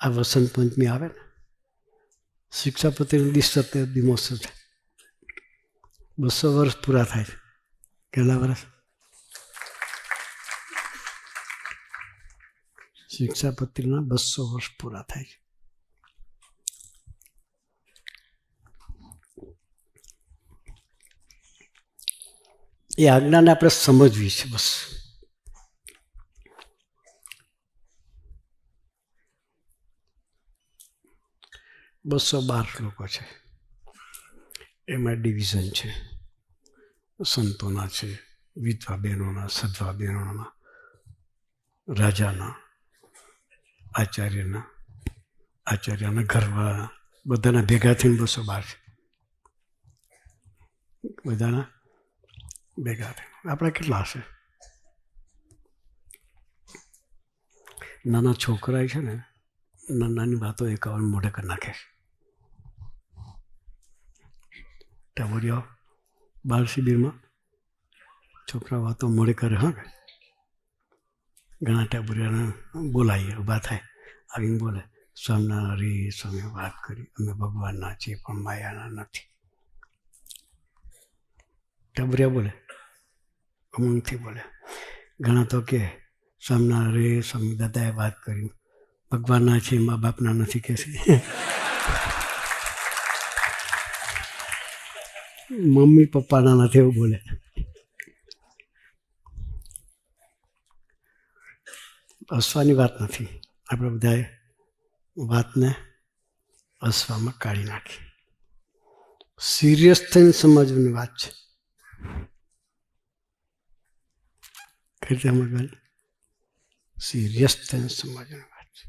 આ વસંત પંચમી આવે ને, શિક્ષાપત્રીનો દિવસ 17 દિવસો છે. 200 વર્ષ પૂરા થાય છે. કેટલા વર્ષ? શિક્ષાપત્રીના 200 વર્ષ પૂરા થાય છે. એ આજ્ઞાને આપણે સમજવી છે બસ. $212 શ્લોકો છે. એમાં ડિવિઝન છે. સંતોના છે, વિધવા બહેનોના, સધવા બહેનોના, રાજાના, આચાર્યના ઘરવાળા, બધાના ભેગા થઈને 212 છે. બધાના ભેગા થઈને આપણે કેટલા હશે? નાના છોકરા છે ને, નાની વાતો 51 મોઢે કરી નાખે. ટાબુરિયા બાળ શિબિરમાં છોકરા વાતો મોડે કરે. હા, ઘણા ટાબુરિયાને બોલાવીએ, ઊભા થાય, આવીને બોલે, સ્વામિનારાયણ સ્વામી વાત કરી, અમે ભગવાનના છીએ પણ માયાના નથી. ટાબુરિયા બોલે, અમુકથી બોલે. ઘણા તો કે સ્વામિનારાયણ સ્વામી દાદાએ વાત કરી, ભગવાનના છે મા બાપના નથી કે છે. મમ્મી પપ્પાના નથી એવું બોલે. હસવાની વાત નથી. આપણે બધાએ વાતને હસવામાં કાઢી નાખી. સિરિયસ થઈને સમજવાની વાત છે. કઈ રીતે સમજવાની? સિરિયસ થઈને સમજવાની વાત છે.